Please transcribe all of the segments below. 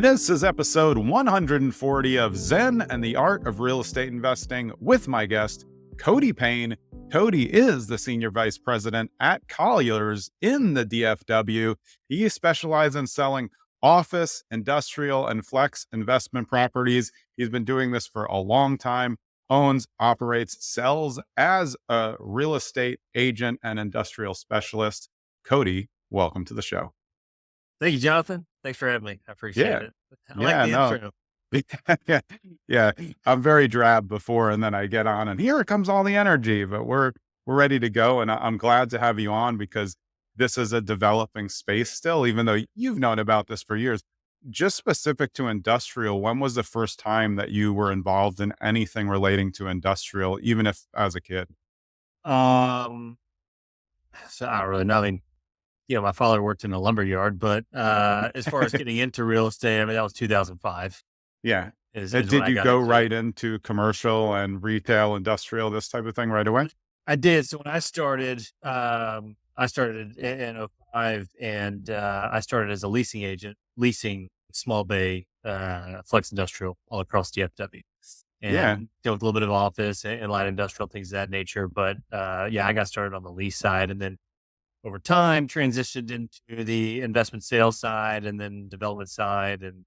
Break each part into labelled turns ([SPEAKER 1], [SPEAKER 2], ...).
[SPEAKER 1] This is episode 140 of Zen and the Art of Real Estate Investing with my guest, Cody Payne. Cody is the Senior Vice President at Colliers in the DFW. He specializes in selling office, industrial, and flex investment properties. He's been doing this for a long time, owns, operates, sells as a real estate agent and industrial specialist. Cody, welcome to the show.
[SPEAKER 2] Thank you, Jonathan. Thanks for having me. I appreciate it. I like the intro.
[SPEAKER 1] Yeah. I'm very drab before, and then I get on, and here comes all the energy. But we're ready to go, and I'm glad to have you on because this is a developing space still, even though you've known about this for years. Just specific to industrial, when was the first time that you were involved in anything relating to industrial, even if as a kid?
[SPEAKER 2] So I don't really know. I mean, my father worked in a lumber yard, but as far as getting into real estate, I mean, that was 2005.
[SPEAKER 1] Yeah.
[SPEAKER 2] Is
[SPEAKER 1] Did
[SPEAKER 2] when I
[SPEAKER 1] you
[SPEAKER 2] got
[SPEAKER 1] go
[SPEAKER 2] into it.
[SPEAKER 1] right into commercial and retail, industrial, this type of thing right away?
[SPEAKER 2] I did. So when I started in '05, and I started as a leasing agent, leasing small bay flex industrial all across DFW.
[SPEAKER 1] Yeah.
[SPEAKER 2] And deal with a little bit of office and light industrial things of that nature. But I got started on the lease side, and then over time transitioned into the investment sales side and then development side and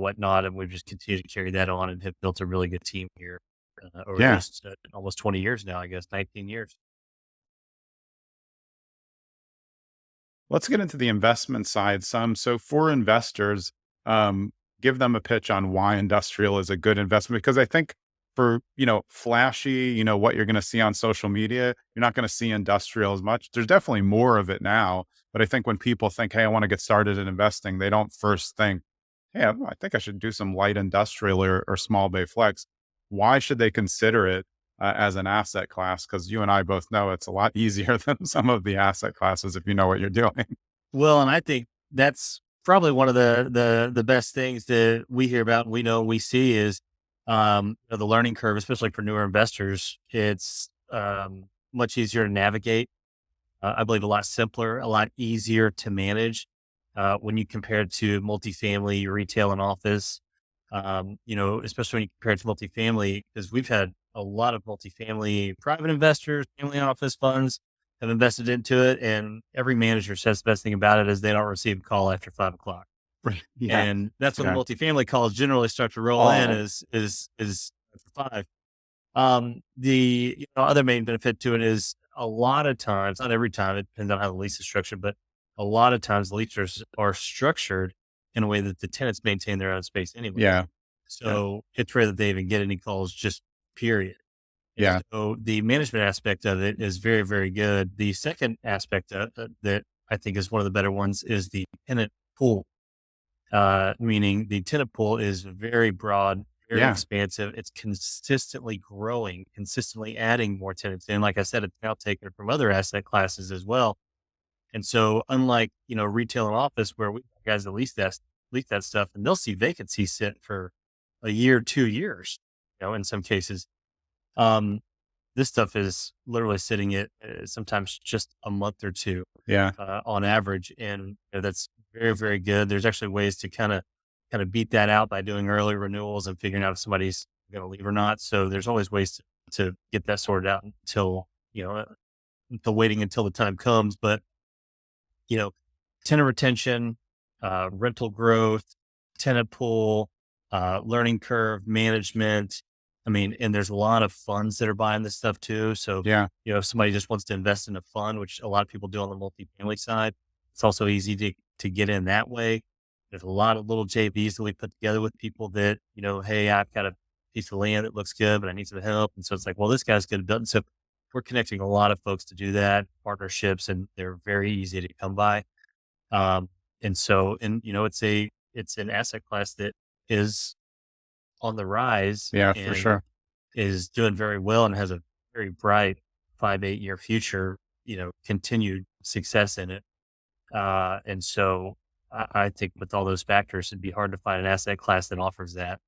[SPEAKER 2] whatnot. And we've just continued to carry that on and have built a really good team here over
[SPEAKER 1] Yeah.
[SPEAKER 2] those almost 20 years now, I guess, 19 years.
[SPEAKER 1] Let's get into the investment side some. So for investors, give them a pitch on why industrial is a good investment. Because I think for, flashy, what you're going to see on social media, you're not going to see industrial as much. There's definitely more of it now. But I think when people think, hey, I want to get started in investing, they don't first think, hey, I think I should do some light industrial or small bay flex. Why should they consider it as an asset class? Because you and I both know it's a lot easier than some of the asset classes if you know what you're doing.
[SPEAKER 2] Well, and I think that's probably one of the best things that we hear about and we know and we see is the learning curve, especially for newer investors. It's much easier to navigate. I believe a lot simpler, a lot easier to manage when you compare it to multifamily, retail, and office. Especially when you compare it to multifamily, because we've had a lot of multifamily private investors, family office funds have invested into it, and every manager says the best thing about it is they don't receive a call after 5 o'clock.
[SPEAKER 1] Right. Yeah.
[SPEAKER 2] And that's when
[SPEAKER 1] Yeah.
[SPEAKER 2] the multifamily calls generally start to roll in is after 5. The other main benefit to it is a lot of times, not every time, it depends on how the lease is structured, but a lot of times the leases are structured in a way that the tenants maintain their own space anyway.
[SPEAKER 1] Yeah.
[SPEAKER 2] So it's rare that they even get any calls, just period. And
[SPEAKER 1] Yeah.
[SPEAKER 2] so the management aspect of it is very, very good. The second aspect that I think is one of the better ones is the tenant pool. Meaning the tenant pool is very broad, very
[SPEAKER 1] Yeah.
[SPEAKER 2] expansive. It's consistently growing, consistently adding more tenants in. Like I said, it's now taken from other asset classes as well. And so unlike, retail and office where we guys that lease that stuff and they'll see vacancy sit for a year, 2 years, in some cases. This stuff is literally sitting at sometimes just a month or two
[SPEAKER 1] Yeah.
[SPEAKER 2] on average. And that's very, very good. There's actually ways to kind of beat that out by doing early renewals and figuring out if somebody's going to leave or not. So there's always ways to get that sorted out until waiting until the time comes. But, tenant retention, rental growth, tenant pool, learning curve, management. I mean, and there's a lot of funds that are buying this stuff too. So,
[SPEAKER 1] Yeah.
[SPEAKER 2] if somebody just wants to invest in a fund, which a lot of people do on the multifamily side, it's also easy to get in that way. There's a lot of little JVs that we put together with people that, hey, I've got a piece of land that looks good, but I need some help. And so it's like, well, this guy's good. And so we're connecting a lot of folks to do that, partnerships, and they're very easy to come by. It's an asset class that is on the rise.
[SPEAKER 1] Yeah, for
[SPEAKER 2] and
[SPEAKER 1] sure.
[SPEAKER 2] is doing very well and has a very bright 5-8 year future, continued success in it. And so I think with all those factors, it'd be hard to find an asset class that offers that.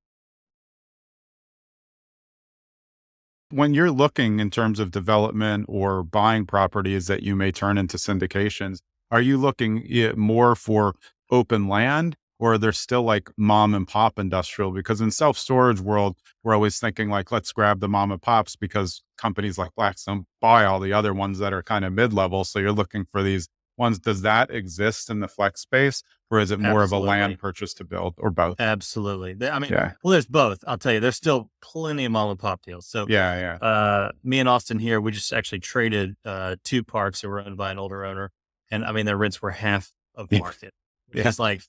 [SPEAKER 1] When you're looking in terms of development or buying properties that you may turn into syndications, are you looking more for open land or they're still like mom and pop industrial? Because in self-storage world, we're always thinking like, let's grab the mom and pops because companies like Blackstone buy all the other ones that are kind of mid-level. So you're looking for these ones. Does that exist in the flex space, or is it more of a land
[SPEAKER 2] Absolutely.
[SPEAKER 1] purchase to build, or both?
[SPEAKER 2] Absolutely. I mean,
[SPEAKER 1] Yeah.
[SPEAKER 2] well, there's both. I'll tell you, there's still plenty of mom and pop deals. So,
[SPEAKER 1] Yeah. Yeah.
[SPEAKER 2] me and Austin here, we just actually traded two parks that were owned by an older owner, and I mean, their rents were half of
[SPEAKER 1] Yeah.
[SPEAKER 2] market, which
[SPEAKER 1] Yeah.
[SPEAKER 2] is like,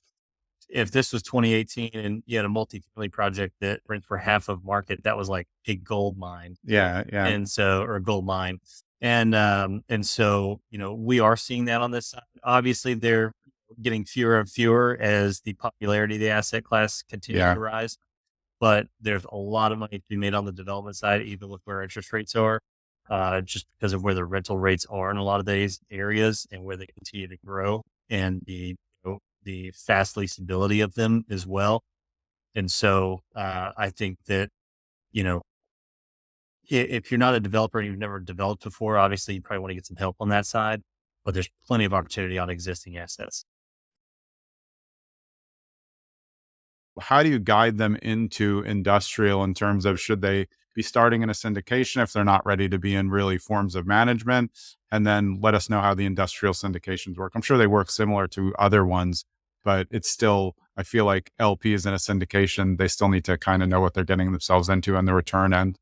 [SPEAKER 2] if this was 2018 and you had a multifamily project that rents were half of market, that was like a gold mine.
[SPEAKER 1] Yeah. Yeah.
[SPEAKER 2] And so, or a gold mine. And so, we are seeing that on this side. Obviously, they're getting fewer and fewer as the popularity of the asset class continues
[SPEAKER 1] Yeah.
[SPEAKER 2] to rise. But there's a lot of money to be made on the development side, even with where interest rates are, just because of where the rental rates are in a lot of these areas and where they continue to grow, and the fast leasability of them as well. And so, I think that, you know, if you're not a developer and you've never developed before, obviously you probably want to get some help on that side, but there's plenty of opportunity on existing assets.
[SPEAKER 1] How do you guide them into industrial in terms of, should they be starting in a syndication if they're not ready to be in really forms of management? And then let us know how the industrial syndications work. I'm sure they work similar to other ones, but it's still, I feel like LPs in a syndication, they still need to kind of know what they're getting themselves into on the return end.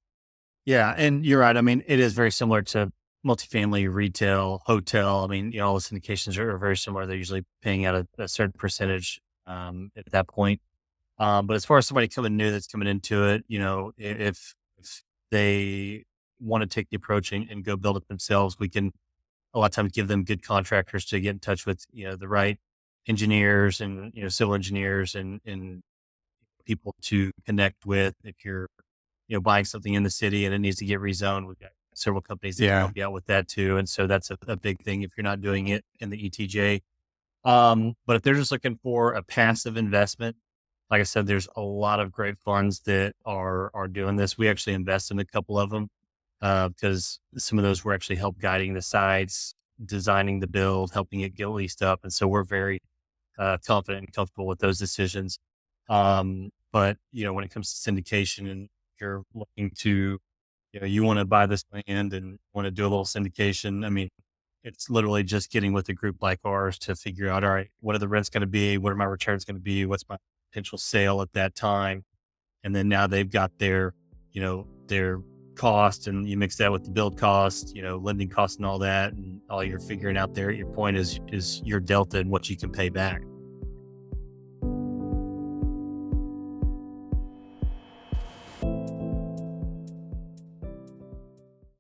[SPEAKER 2] Yeah. And you're right. I mean, it is very similar to multifamily, retail, hotel. I mean, all the syndications are very similar. They're usually paying out a certain percentage at that point. But as far as somebody coming new that's coming into it, if they want to take the approach and go build it themselves, we can a lot of times give them good contractors to get in touch with, the right engineers and, civil engineers and people to connect with. If you're, buying something in the city and it needs to get rezoned, we've got several companies that can
[SPEAKER 1] Yeah.
[SPEAKER 2] help you out with that too. And so that's a big thing if you're not doing it in the ETJ. But if they're just looking for a passive investment, like I said, there's a lot of great funds that are doing this. We actually invest in a couple of them because some of those were actually help guiding the sites, designing the build, helping it get leased up, and so we're very confident and comfortable with those decisions. But when it comes to syndication and you're looking to, you want to buy this land and want to do a little syndication. I mean, it's literally just getting with a group like ours to figure out, all right, what are the rents going to be? What are my returns going to be? What's my potential sale at that time? And then now they've got their cost, and you mix that with the build cost, lending cost and all that. And all you're figuring out there at your point is your delta and what you can pay back.